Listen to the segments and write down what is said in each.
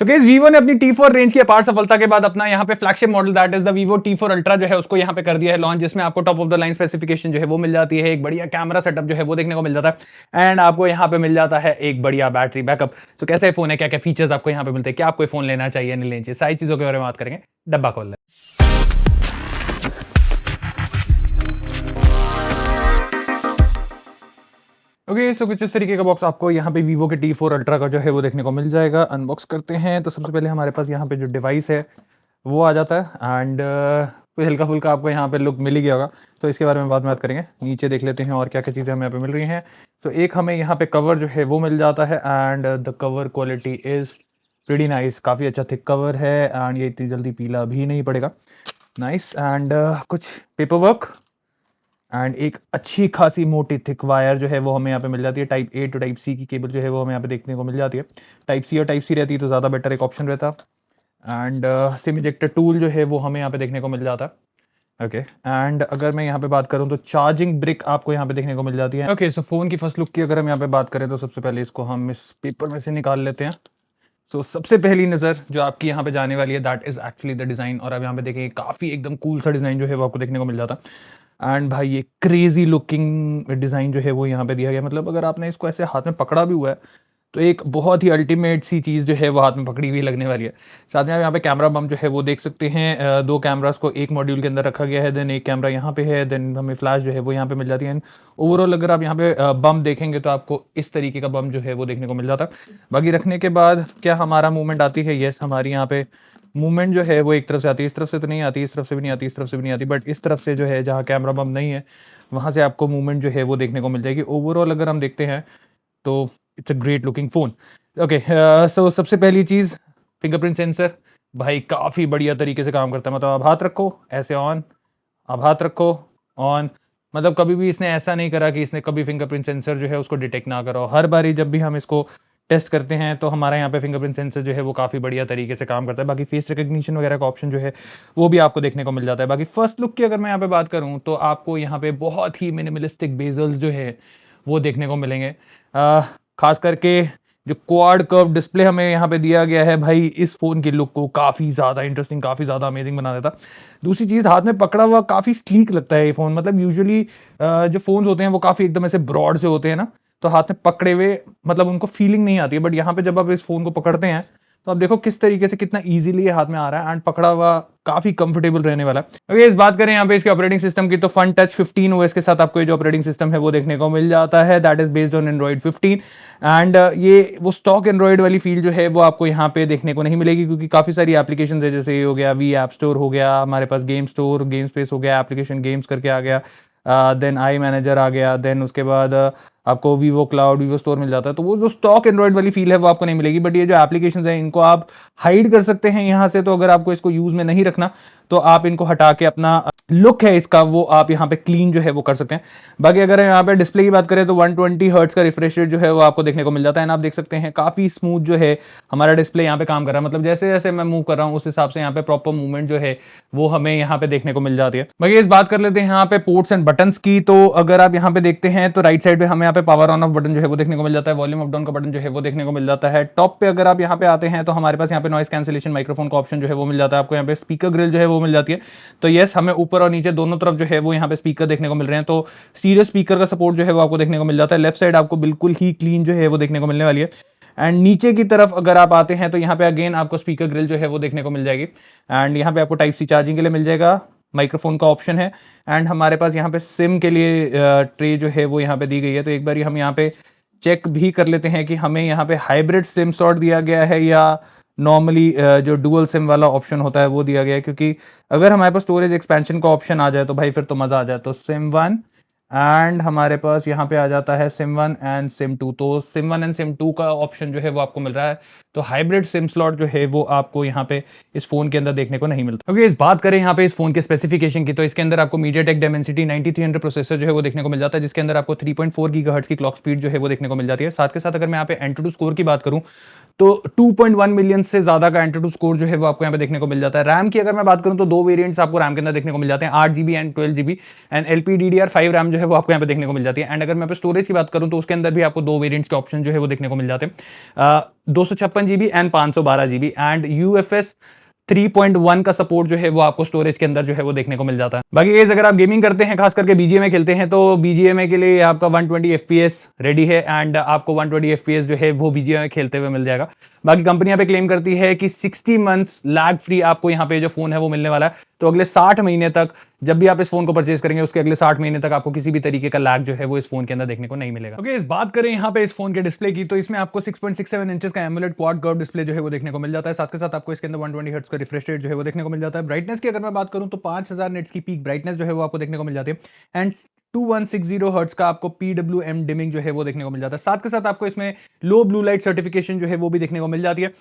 So guys Vivo ने अपनी T4 range की अपार सफलता के बाद अपना यहाँ पे flagship model that is the Vivo T4 Ultra जो है उसको यहाँ पे कर दिया है लॉन्च, जिसमें आपको top of the line specification जो है वो मिल जाती है, एक बढ़िया कैमरा सेटअप जो है वो देखने को मिल जाता है एंड आपको यहाँ पे मिल जाता है एक बढ़िया बैटरी बैकअप। सो कैसे फोन है, क्या क्या फीचर्स आपको यहाँ पे मिलते हैं, क्या आपको फोन लेना चाहिए नहीं लेना चाहिए, सारी चीजों के बारे में बात करेंगे। डब्बा खोल ले। ओके सो कुछ इस तरीके का बॉक्स आपको यहाँ पे Vivo के T4 Ultra का जो है वो देखने को मिल जाएगा। अनबॉक्स करते हैं तो सबसे पहले हमारे पास यहाँ पे जो डिवाइस है वो आ जाता है एंड कोई हल्का फुल्का आपको यहाँ पे लुक मिल ही गया होगा, तो इसके बारे में बाद में बात करेंगे। नीचे देख लेते हैं और क्या क्या चीज़ें हमें यहाँ पे मिल रही हैं। तो एक हमें यहाँ पे कवर जो है वो मिल जाता है and the cover quality is pretty nice, काफ़ी अच्छा थिक कवर है एंड ये इतनी जल्दी पीला भी नहीं पड़ेगा। नाइस एंड कुछ पेपर वर्क एंड एक अच्छी खासी मोटी थिक वायर जो है वो हमें यहाँ पे मिल जाती है। Type A to type C की केबल जो है वो हमें यहाँ पे देखने को मिल जाती है। टाइप सी और टाइप सी रहती है तो ज़्यादा बेटर एक ऑप्शन रहता। एंड सिम इजेक्टर टूल जो है वो हमें यहाँ पे देखने को मिल जाता है। ओके एंड अगर मैं यहाँ पे बात करूँ तो चार्जिंग ब्रिक आपको यहाँ पे देखने को मिल जाती है। ओके सो फ़ोन की फर्स्ट लुक की अगर हम यहाँ पे बात करें तो सबसे पहले इसको हम इस पेपर में से निकाल लेते हैं। सो सबसे पहली नज़र जो आपकी यहाँ पे जाने वाली है that is actually the design, और अब यहाँ पे देखेंगे काफ़ी एकदम कूल सा डिज़ाइन जो है वो आपको देखने को मिल जाता है। एंड भाई ये क्रेजी लुकिंग डिज़ाइन जो है वो यहाँ पे दिया गया, मतलब अगर आपने इसको ऐसे हाथ में पकड़ा भी हुआ है तो एक बहुत ही अल्टीमेट सी चीज़ जो है वो हाथ में पकड़ी हुई लगने वाली है। साथ में आप यहाँ पे कैमरा बम जो है वो देख सकते हैं, दो कैमरास को एक मॉड्यूल के अंदर रखा गया है, देन एक कैमरा यहाँ पे है, देन हमें फ्लैश जो है वो यहाँ पे मिल जाती है। ओवरऑल अगर आप यहाँ पे बम देखेंगे तो आपको इस तरीके का बम जो है वो देखने को मिल जाता है। बाकी रखने के बाद क्या हमारा मूवमेंट आती है, येस हमारी यहाँ पे मूवमेंट जो है वो एक तरफ से आती है, इस तरफ से तो नहीं आती, इस तरफ से भी नहीं आती, इस तरफ से भी नहीं आती, बट इस तरफ से जो है जहाँ कैमरा बम नहीं है वहाँ से आपको मूवमेंट जो है वो देखने को मिल जाएगी। ओवरऑल अगर हम देखते हैं तो it's a great looking phone. Okay so सबसे पहली चीज़ फिंगरप्रिंट सेंसर, भाई काफ़ी बढ़िया तरीके से काम करता है। मतलब आप हाथ रखो ऐसे ऑन, आप हाथ रखो ऑन, मतलब कभी भी इसने ऐसा नहीं करा कि इसने कभी फिंगरप्रिंट सेंसर जो है उसको डिटेक्ट ना करो। हर बारी जब भी हम इसको टेस्ट करते हैं तो हमारा यहाँ पे फिंगरप्रिंट सेंसर जो है वो काफ़ी बढ़िया तरीके से काम करता है। बाकी फेस रिकग्निशन वगैरह का ऑप्शन जो है वो भी आपको देखने को मिल जाता है। बाकी फर्स्ट लुक की अगर मैं यहाँ पे बात करूँ तो आपको यहाँ पे बहुत ही मिनिमलिस्टिक बेजल्स जो है वो देखने को मिलेंगे। खास करके जो क्वाड कर्व डिस्प्ले हमें यहाँ पे दिया गया है, भाई इस फ़ोन की लुक को काफ़ी ज़्यादा इंटरेस्टिंग, काफ़ी ज़्यादा अमेजिंग बना देता। दूसरी चीज़, हाथ में पकड़ा हुआ काफ़ी स्लीक लगता है ये फ़ोन। मतलब यूजुअली जो फ़ोन्स होते हैं वो काफ़ी एकदम ऐसे ब्रॉड से होते हैं ना, तो हाथ में पकड़े हुए मतलब उनको फीलिंग नहीं आती है, बट यहाँ पे जब आप इस फ़ोन को पकड़ते हैं तो आप देखो किस तरीके से कितना इजीली ये हाथ में आ रहा है एंड पकड़ा हुआ काफी कंफर्टेबल रहने वाला है। अगर इस बात करें यहाँ पे इसके ऑपरेटिंग सिस्टम की तो फन टच 15 ओएस के साथ आपको ये जो ऑपरेटिंग सिस्टम है वो देखने को मिल जाता है, that is based on Android 15 and ये वो स्टॉक एंड्रॉइड वाली फील जो है वो आपको यहाँ पे देखने को नहीं मिलेगी, क्योंकि काफी सारी एप्लीकेशन है, जैसे ये हो गया वी ऐप स्टोर हो गया, हमारे पास गेम स्टोर गेम स्पेस हो गया, एप्लीकेशन गेम्स करके आ गया, देन आई मैनेजर आ गया, देन उसके बाद आपको वीवो क्लाउड वीवो स्टोर मिल जाता है। तो वो जो स्टॉक एंड्रॉइड वाली फील है वो आपको नहीं मिलेगी, बट ये जो एप्लीकेशंस हैं इनको आप हाइड कर सकते हैं यहाँ से। तो अगर आपको इसको यूज में नहीं रखना तो आप इनको हटा के अपना लुक है इसका वो आप यहाँ पे क्लीन जो है वो कर सकते हैं। बाकी अगर यहाँ पे डिस्प्ले की बात करें तो 120 हर्ट्ज का रिफ्रेश रेट जो है वो आपको देखने को मिल जाता है। आप देख सकते हैं काफी स्मूथ जो है हमारा डिस्प्ले यहाँ पे काम कर रहा है, मतलब जैसे जैसे मैं मूव कर रहा हूँ उस हिसाब से यहाँ पे प्रॉपर मूवमेंट जो है वो हमें यहाँ पे देखने को मिल जाती है। बाकी इस बात कर लेते हैं यहाँ पे पोर्ट्स एंड बटन्स की, तो अगर आप यहाँ पे देखते हैं तो राइट साइड पे हमें यहाँ पे पावर ऑन ऑफ बटन जो है वो देखने को मिल जाता है, वॉल्यूम अप डाउन का बटन जो है वो देखने को मिल जाता है। टॉप पे अगर आप यहाँ पे आते हैं तो हमारे पास यहाँ पे नॉइस कैंसिलेशन माइक्रोफोन का ऑप्शन जो है वो मिल जाता है। आपको यहाँ पे स्पीकर ग्रिल जो है वो मिल जाती है। तो यस हमें ऊपर और नीचे दोनों तरफ जो है वो यहाँ पे स्पीकर देखने को मिल रहे हैं, तो स्टीरियो स्पीकर का सपोर्ट जो है वो आपको देखने को मिल जाता है। लेफ्ट साइड आपको बिल्कुल ही क्लीन जो है वो देखने को मिलने वाली है। एंड नीचे की तरफ अगर आप आते हैं तो यहाँ पे अगेन आपको स्पीकर ग्रिल जो है वो देखने को मिल जाएगी एंड यहाँ पे आपको टाइप सी चार्जिंग के लिए मिल जाएगा, माइक्रोफोन का ऑप्शन है एंड हमारे पास यहाँ पे सिम के लिए ट्रे जो है वो यहाँ पे दी गई है। तो एक बार हम यहाँ पे चेक भी कर लेते हैं कि हमें यहाँ पे हाइब्रिड सिम स्लॉट दिया गया है या नॉर्मली जो डुअल सिम वाला ऑप्शन होता है वो दिया गया है, क्योंकि अगर हमारे पास स्टोरेज एक्सपेंशन का ऑप्शन आ जाए तो भाई फिर तो मज़ा आ जाए। तो सिम 1 एंड हमारे पास यहाँ पे आ जाता है सिम 1 एंड सिम 2, तो सिम 1 एंड सिम 2 का ऑप्शन जो है वो आपको मिल रहा है। तो हाइब्रिड सिम स्लॉट जो है वो आपको यहाँ पे इस फोन के अंदर देखने को नहीं मिलता। ओके इस बात करें यहाँ पे इस फोन के स्पेसिफिकेशन की, तो इसके अंदर आपको MediaTek Dimensity 9300 प्रोसेसर जो है वो देखने को मिल जाता है, जिसके अंदर आपको 3.4 गीगाहर्ट्ज की क्लॉक स्पीड जो है वो देखने को मिल जाती है। साथ के साथ अगर मैं यहाँ पे Antutu स्कोर की बात करूँ तो 2.1 मिलियन से ज्यादा का Antutu स्कोर जो है वो आपको यहाँ पे देखने को मिल जाता है। रैम की अगर मैं बात करूँ तो दो वेरिएंट्स आपको रैम के अंदर देखने को मिल जाते हैं, 8GB and 12GB and LPDDR5 RAM जो है वो आपको यहाँ पे देखने को मिल जाती है। एंड अगर मैं स्टोरेज की बात करूँ तो उसके अंदर भी आपको दो वेरिएंट्स के ऑप्शन जो है वो देखने को मिल जाते हैं। 256 GB and 512 GB and UFS 3.1 का सपोर्ट जो है वो आपको स्टोरेज के अंदर जो है वो देखने को मिल जाता है। बाकी गाइस अगर आप गेमिंग करते हैं, खास करके BGMA खेलते हैं, तो BGMA के लिए आपका 120 FPS रेडी है एंड आपको 120 FPS जो है वो BGMA खेलते हुए मिल जाएगा। बाकी कंपनी यहाँ पे क्लेम करती है कि 60 मंथ्स लैग फ्री आपको यहाँ पे जो फोन है वो मिलने वाला है। तो अगले 60 महीने तक जब भी आप इस फोन को परचेज करेंगे उसके अगले 60 महीने तक आपको किसी भी तरीके का लैग जो है वो इस फोन के अंदर देखने को नहीं मिलेगा। ओके, इस बात करें यहाँ पे इस फोन के डिस्प्ले की, तो इसमें आपको 6.67 इंचेस का एमोलेड क्वाड कर्व डिस्प्ले जो है वो देखने को मिल जाता है। साथ के साथ आपको इसके अंदर 120 हर्ट्ज का रिफ्रेश रेट जो है वो देखने को मिल जाता है। ब्राइटनेस की अगर मैं बात करूं तो 5000 निट्स की पीक ब्राइटनेस जो है वो आपको देखने को मिल जाती है एंड 2160 हर्ट्ज का आपको PWM डिमिंग जो है वो देखने को मिल जाता है। साथ के साथ आपको इसमें लो ब्लू लाइट सर्टिफिकेशन जो है वो भी देखने को मिल जाती है।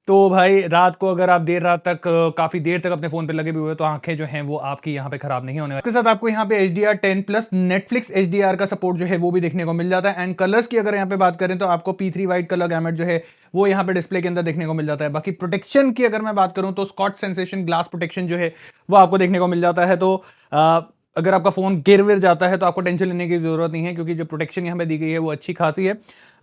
तो भाई रात को अगर आप देर रात तक काफी देर तक अपने फोन पे लगे भी हुए तो आंखें जो हैं वो आपकी यहाँ पे खराब नहीं होने वाली। इसके साथ आपको यहाँ पे HDR10 प्लस Netflix HDR का सपोर्ट जो है वो भी देखने को मिल जाता है एंड कलर्स की अगर यहाँ पे बात करें तो आपको P3 वाइट कलर गैमेट जो है वो यहाँ पे डिस्प्ले के अंदर देखने को मिल जाता है। बाकी प्रोटेक्शन की अगर मैं बात करूं तो स्कॉच सेंसेशन ग्लास प्रोटेक्शन जो है वो आपको देखने को मिल जाता है। तो अगर आपका फोन गिर विर जाता है तो आपको टेंशन लेने की जरूरत नहीं है, क्योंकि जो प्रोटेक्शन यहाँ पे दी गई है वो अच्छी खासी है।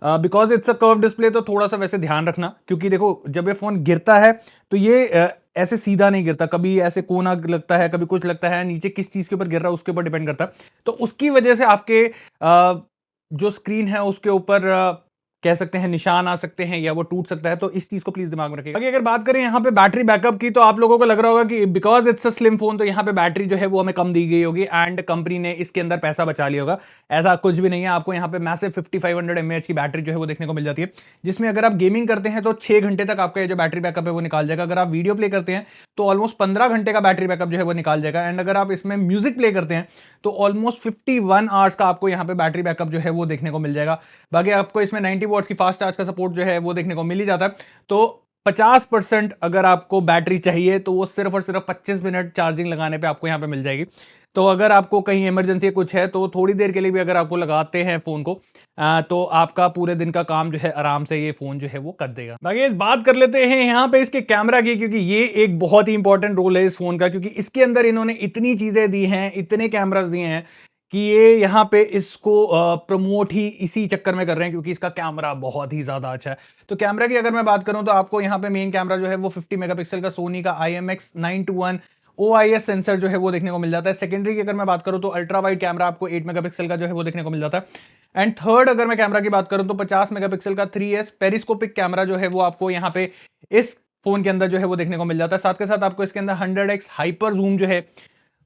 Because it's a curve display, तो थोड़ा सा वैसे ध्यान रखना, क्योंकि देखो जब ये फोन गिरता है तो ये ऐसे सीधा नहीं गिरता, कभी ऐसे कोना लगता है, कभी कुछ लगता है, नीचे किस चीज के ऊपर गिर रहा है उसके ऊपर डिपेंड करता है। तो उसकी वजह से आपके जो स्क्रीन है उसके ऊपर कह सकते हैं निशान आ सकते हैं या वो टूट सकता है। तो इस चीज को प्लीज दिमाग में रखिएगा। अगर बात करें यहाँ पे बैटरी बैकअप की, तो आप लोगों को लग रहा होगा कि because it's a slim phone तो यहाँ पे बैटरी जो है वो हमें कम दी गई होगी एंड कंपनी ने इसके अंदर पैसा बचा लिया होगा। ऐसा कुछ भी नहीं है। आपको यहाँ पे मैसिव 5500 mAh की बैटरी जो है वो देखने को मिल जाती है, जिसमें अगर आप गेमिंग करते हैं तो 6 घंटे तक आपका ये जो बैटरी बैकअप है वो निकाल जाएगा। अगर आप वीडियो प्ले करते हैं तो ऑलमोस्ट 15 घंटे का बैटरी बैकअप जो है वो निकाल जाएगा एंड अगर आप इसमें म्यूजिक प्ले करते हैं तो ऑलमोस्ट 51 आवर्स का आपको यहाँ पे बैटरी बैकअप जो है वो देखने को मिल जाएगा। बाकी आपको इसमें 90 वॉट्स की फास्ट चार्ज का सपोर्ट जो है वो देखने को मिल ही जाता है। तो 50% अगर आपको बैटरी चाहिए तो वो सिर्फ और सिर्फ 25 मिनट चार्जिंग लगाने पे आपको यहाँ पे मिल जाएगी। तो अगर आपको कहीं इमरजेंसी कुछ है तो थोड़ी देर के लिए भी अगर आपको लगाते हैं फोन को तो आपका पूरे दिन का काम जो है आराम से ये फोन जो है वो कर देगा। बाकी इस बात कर लेते हैं यहाँ पे इसके कैमरा की, क्योंकि ये एक बहुत ही इंपॉर्टेंट रोल है इस फोन का, क्योंकि इसके अंदर इन्होंने इतनी चीजें दी हैं, इतने कैमरास दिए हैं कि ये यहाँ पे इसको प्रमोट ही इसी चक्कर में कर रहे हैं, क्योंकि इसका कैमरा बहुत ही ज्यादा अच्छा है। तो कैमरा की अगर मैं बात करूं तो आपको यहाँ पे मेन कैमरा जो है वो 50 मेगापिक्सल का सोनी का IMX921 OIS सेंसर जो है वो देखने को मिल जाता है। सेकेंडरी की अगर मैं बात करूं तो अल्ट्रा वाइड कैमरा आपको 8 मेगापिक्सल का जो है वो देखने को मिल जाता है एंड थर्ड अगर मैं कैमरा की बात करूं तो 50 मेगापिक्सल का 3S पेरिस्कोपिक कैमरा जो है वो आपको यहाँ पे इस फोन के अंदर जो है वो देखने को मिल जाता है। साथ के साथ आपको इसके अंदर 100x हाइपर जूम जो है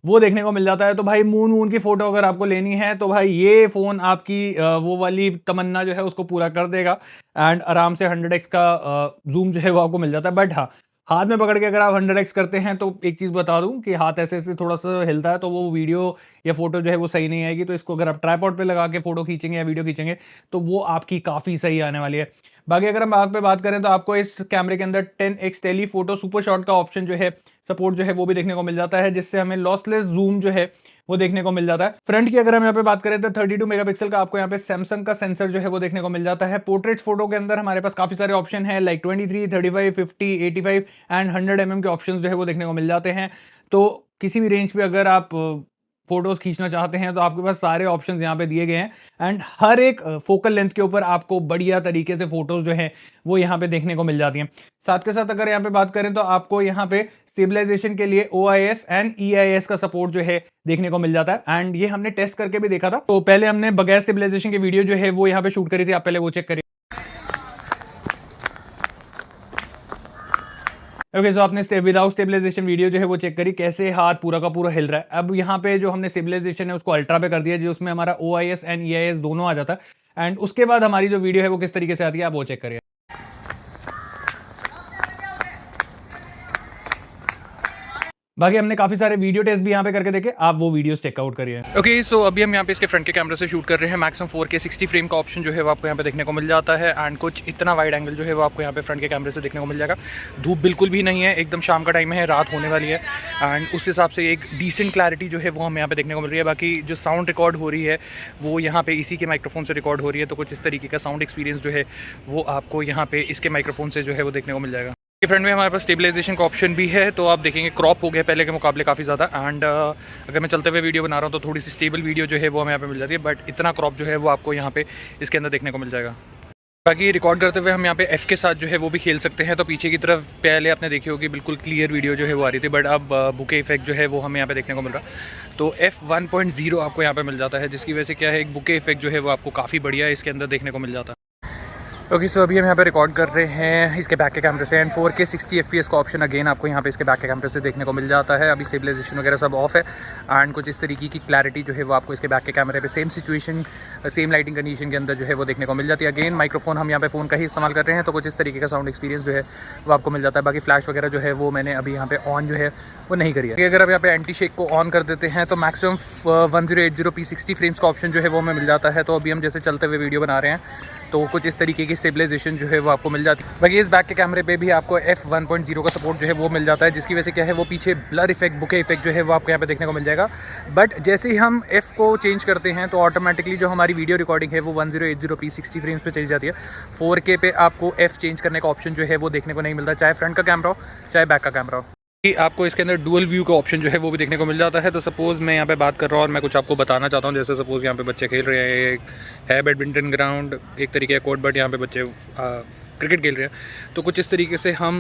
वो देखने को मिल जाता है। तो भाई मून की फोटो अगर आपको लेनी है तो भाई ये फोन आपकी वो वाली तमन्ना जो है उसको पूरा कर देगा एंड आराम से 100x का जूम जो है वो आपको मिल जाता है। बट हाँ, हाथ में पकड़ के अगर आप 100x करते हैं तो एक चीज बता दूं कि हाथ ऐसे ऐसे थोड़ा सा हिलता है तो वो वीडियो या फोटो जो है वो सही नहीं आएगी। तो इसको अगर आप ट्राइपॉड पे लगा के फोटो खींचेंगे या वीडियो खींचेंगे तो वो आपकी काफी सही आने वाली है। बाकी अगर हम आग पे बात करें तो आपको इस कैमरे के अंदर 10x telephoto super shot का ऑप्शन जो है सपोर्ट जो है वो भी देखने को मिल जाता है, जिससे हमें लॉसलेस जूम जो है वो देखने को मिल जाता है। फ्रंट की अगर हम यहाँ पे बात करें तो 32 मेगापिक्सल का आपको यहाँ पे सैमसंग का सेंसर जो है वो देखने को मिल जाता है। पोर्ट्रेट फोटो के अंदर हमारे पास काफी सारे ऑप्शन है, लाइक 23, 35, 50, 85 एंड 100 mm के ऑप्शन जो है वो देखने को मिल जाते हैं। तो किसी भी रेंज पे अगर आप फोटोज खींचना चाहते हैं तो आपके पास सारे ऑप्शंस यहाँ पे दिए गए हैं एंड हर एक फोकल लेंथ के ऊपर आपको बढ़िया तरीके से फोटोज जो है वो यहाँ पे देखने को मिल जाती हैं। साथ के साथ अगर यहाँ पे बात करें तो आपको यहाँ पे स्टेबलाइजेशन के लिए OIS एंड EIS का सपोर्ट जो है देखने को मिल जाता है एंड ये हमने टेस्ट करके भी देखा था। तो पहले हमने बगैर स्टेबलाइजेशन की वीडियो जो है वो यहाँ पे शूट करी थी, आप पहले वो चेक करिए। ओके, सो आपने विदाउट स्टेबलाइजेशन वीडियो जो है वो चेक करी, कैसे हाथ पूरा का पूरा हिल रहा है। अब यहाँ पे जो हमने स्टेबलाइजेशन है उसको अल्ट्रा पे कर दिया, जो उसमें हमारा OIS एंड EIS दोनों आ जाता है एंड उसके बाद हमारी जो वीडियो है वो किस तरीके से आती है आप वो चेक करिए। बाकी हमने काफी सारे वीडियो टेस्ट भी यहाँ पे करके देखे, आप वो वीडियोस चेकआउट करिए। ओके, सो अभी हम यहाँ पे इसके फ्रंट के कैमरे से शूट कर रहे हैं। मैक्सिमम 4K 60 फ्रेम का ऑप्शन जो है वो आपको यहाँ पे देखने को मिल जाता है एंड कुछ इतना वाइड एंगल जो है वो आपको यहाँ पे फ्रंट के कैमरे से देखने को मिल जाएगा। धूप बिल्कुल भी नहीं है, एकदम शाम का टाइम है, रात होने वाली है एंड उस हिसाब से एक डिसेंट क्लैरिटी जो है वो हमें यहाँ पे देखने को मिल रही है। बाकी जो साउंड रिकॉर्ड हो रही है वो यहाँ पे इसी के माइक्रोफोन से रिकॉर्ड हो रही है, तो कुछ इस तरीके का साउंड एक्सपीरियंस जो है वो आपको यहाँ पे इसके माइक्रोफोन से जो है वो देखने को मिल जाएगा। फ्रंट में हमारे पास स्टेबलाइजेशन का ऑप्शन भी है, तो आप देखेंगे क्रॉप हो गया पहले के मुकाबले काफ़ी ज़्यादा एंड अगर मैं चलते हुए वीडियो बना रहा हूँ तो थोड़ी सी स्टेबल वीडियो जो है वो हमें यहाँ पे मिल जाती है, बट इतना क्रॉप जो है वो आपको यहाँ पे इसके अंदर देखने को मिल जाएगा। बाकी रिकॉर्ड करते हुए हम यहाँ पे F के साथ जो है वो भी खेल सकते हैं। तो पीछे की तरफ पहले आपने देखी होगी बिल्कुल क्लियर वीडियो जो है वो आ रही थी, बट अब बुके इफेक्ट जो है वो हमें यहाँ पे देखने को मिल रहा है। तो F1.0 आपको यहाँ पे मिल जाता है, जिसकी वजह से क्या है, एक बुके इफेक्ट जो है वो आपको काफ़ी बढ़िया इसके अंदर देखने को मिल जाता है। ओके सो अभी हम यहाँ पे रिकॉर्ड कर रहे हैं इसके बैक के कैमरे से, एंड 4K 60 FPS का ऑप्शन अगेन आपको यहाँ पे इसके बैक के कैमरे से देखने को मिल जाता है। अभी स्टेबलाइजेशन वगैरह सब ऑफ है, एंड कुछ इस तरीके की क्लैरिटी जो है वो आपको इसके बैक के कैमरे पे same situation same lighting condition के अंदर जो है वो देखने को मिल जाती है। अगेन माइक्रोफोन हम यहाँ पे फ़ोन का ही इस्तेमाल कर रहे हैं, तो कुछ इस तरीके का साउंड एक्सपीरियंस जो है वो आपको मिल जाता है। बाकी फ्लैश वगैरह जो है वो मैंने अभी यहाँ पे ऑन जो है वो नहीं करी है। अगर आप यहाँ पे एंटी शेक को ऑन कर देते हैं तो मैक्सिमम 1080p 60 फ्रेम्स का ऑप्शन जो है वो हमें मिल जाता है। तो अभी हम जैसे चलते हुए वीडियो बना रहे हैं तो कुछ इस तरीके की स्टेबलाइजेशन जो है वो आपको मिल जाती है। बाकी इस बैक के कैमरे पे भी आपको F1.0 का सपोर्ट जो है वो मिल जाता है, जिसकी वजह से क्या है वो पीछे ब्लर इफेक्ट बुके इफेक्ट जो है वो आपको यहाँ पे देखने को मिल जाएगा। बट जैसे ही हम F को चेंज करते हैं तो ऑटोमेटिकली जो हमारी वीडियो रिकॉर्डिंग है वो 1080p 60 फ्रेम्स पे चली जाती है। 4K पे आपको F चेंज करने का ऑप्शन जो है वो देखने को नहीं मिलता, चाहे फ्रंट का कैमरा हो चाहे बैक का कैमरा हो। आपको इसके अंदर डुअल व्यू का ऑप्शन जो है वो भी देखने को मिल जाता है। तो सपोज़ मैं यहाँ पे बात कर रहा हूँ और मैं कुछ आपको बताना चाहता हूँ, जैसे सपोज़ यहाँ पे बच्चे खेल रहे हैं, एक है बैडमिंटन ग्राउंड एक तरीके का कोर्ट, बट यहाँ पे बच्चे क्रिकेट खेल रहे हैं। तो कुछ इस तरीके से हम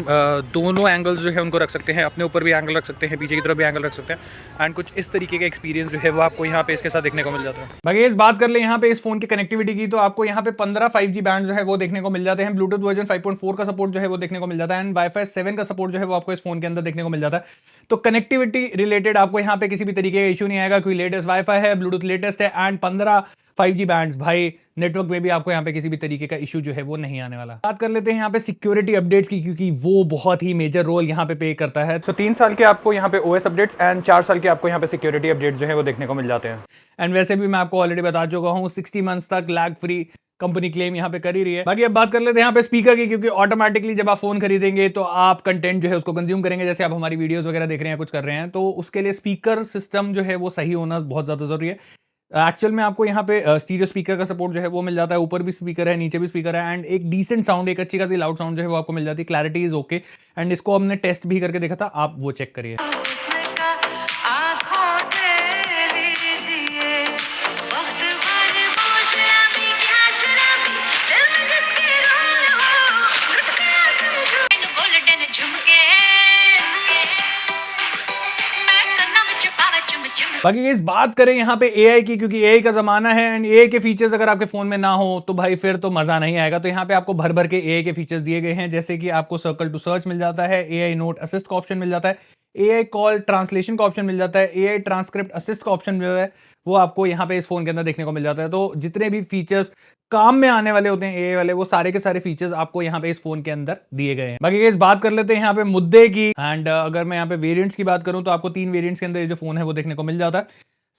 दोनों एंगल्स जो है उनको रख सकते हैं, अपने ऊपर भी एंगल रख सकते हैं, पीछे की तरफ भी एंगल रख सकते हैं, एंड कुछ इस तरीके का एक्सपीरियंस जो है वो आपको यहाँ पे इसके साथ देखने को मिल जाता है। बाकी इस बात कर ले यहाँ पे इस फोन की कनेक्टिविटी की, तो आपको यहाँ पे 15 5G बैंड जो है वो देखने को मिल जाते हैं। ब्लूटूथ वर्जन 5.4 का सपोर्ट जो है वो देखने को मिल जाता है, एंड वाईफाई 7 का सपोर्ट जो है वो आपको इस फोन के अंदर देखने को मिल जाता है। तो कनेक्टिविटी रिलेटेड आपको यहाँ पे किसी भी तरीके का इशू नहीं आएगा, क्योंकि लेटेस्ट वाईफाई है, ब्लूटूथ लेटेस्ट है, एंड 15 5G बैंड्स। भाई नेटवर्क में भी आपको यहाँ पे किसी भी तरीके का इशू जो है वो नहीं आने वाला। बात कर लेते हैं यहाँ पे सिक्योरिटी अपडेट्स की, क्योंकि वो बहुत ही मेजर रोल यहाँ पे प्ले करता है। तो 3 साल के आपको यहाँ पे OS अपडेट्स एंड 4 साल के आपको यहाँ पे सिक्योरिटी अपडेट्स जो है वो देखने को मिल जाते हैं। एंड वैसे भी मैं आपको ऑलरेडी बता चुका हूँ 60 मंथ्स तक लैग फ्री कंपनी क्लेम यहाँ पे कर ही रही है। बाकी अब बात कर लेते हैं यहाँ पे स्पीकर की, क्योंकि ऑटोमेटिकली जब आप फोन खरीदेंगे तो आप कंटेंट जो है उसको कंज्यूम करेंगे, जैसे आप हमारी वीडियोस वगैरह देख रहे हैं, कुछ कर रहे हैं, तो उसके लिए स्पीकर सिस्टम जो है वो सही होना बहुत ज्यादा जरूरी है। एक्चुअल में आपको यहाँ पे स्टीरियो स्पीकर का सपोर्ट जो है वो मिल जाता है, ऊपर भी स्पीकर है, नीचे भी स्पीकर है, एंड एक डिसेंट साउंड, एक अच्छी खासी लाउड साउंड जो है वो आपको मिल जाती है। क्लैरिटी इज ओके, एंड इसको हमने टेस्ट भी करके देखा था, आप वो चेक करिए। बाकी इस बात करें यहाँ पे AI की, क्योंकि AI का जमाना है, एंड AI के फीचर्स अगर आपके फोन में ना हो तो भाई फिर तो मजा नहीं आएगा। तो यहाँ पे आपको भर भर के AI के फीचर्स दिए गए हैं, जैसे कि आपको सर्कल टू सर्च मिल जाता है, AI नोट असिस्ट का ऑप्शन मिल जाता है, AI कॉल ट्रांसलेशन का ऑप्शन मिल जाता है, AI ट्रांसक्रिप्ट असिस्ट का ऑप्शन जो है वो आपको यहाँ पे इस फोन के अंदर देखने को मिल जाता है। तो जितने भी फीचर्स काम में आने वाले होते हैं AI वाले, वो सारे के सारे फीचर्स आपको यहाँ पे इस फोन के अंदर दिए गए हैं। बाकी इस बात कर लेते हैं यहाँ पे मुद्दे की, एंड अगर मैं यहाँ पे वेरिएंट्स की बात करूं तो आपको 3 वेरिएंट्स के अंदर ये जो फोन है वो देखने को मिल जाता है।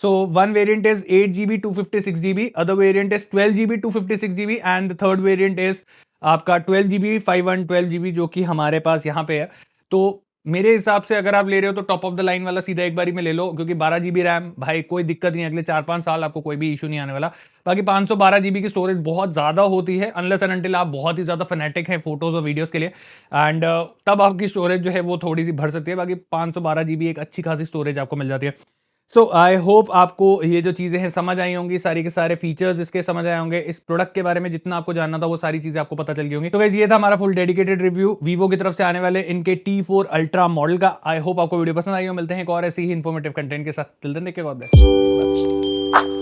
So one variant is 8GB 256GB, other variant is 12GB 256GB, and the third variant is आपका 12GB 512GB, जो कि हमारे पास यहाँ पे है। तो मेरे हिसाब से अगर आप ले रहे हो तो टॉप ऑफ द लाइन वाला सीधा एक बारी में ले लो, क्योंकि 12GB रैम, भाई कोई दिक्कत नहीं, अगले 4-5 साल आपको कोई भी इशू नहीं आने वाला। बाकी 512GB की स्टोरेज बहुत ज्यादा होती है, अनलेस एंड अनटिल आप बहुत ही ज्यादा फैनेटिक हैं फोटोज और वीडियोस के लिए, एंड तब आपकी स्टोरेज जो है वो थोड़ी सी भर सकती है। बाकी 512GB एक अच्छी खासी स्टोरेज आपको मिल जाती है। सो आई होप आपको ये जो चीज़ें हैं समझ आई होंगी, सारी के सारे फीचर्स इसके समझ आए होंगे, इस प्रोडक्ट के बारे में जितना आपको जानना था वो सारी चीज़ें आपको पता चल गई होंगी। तो गाइस ये था हमारा फुल डेडिकेटेड रिव्यू वीवो की तरफ से आने वाले इनके T4 अल्ट्रा मॉडल का। आई होप आपको वीडियो पसंद आई हो। मिलते हैं एक और ऐसी ही इन्फॉर्मेटिव कंटेंट के साथ। Till then take care, God bless.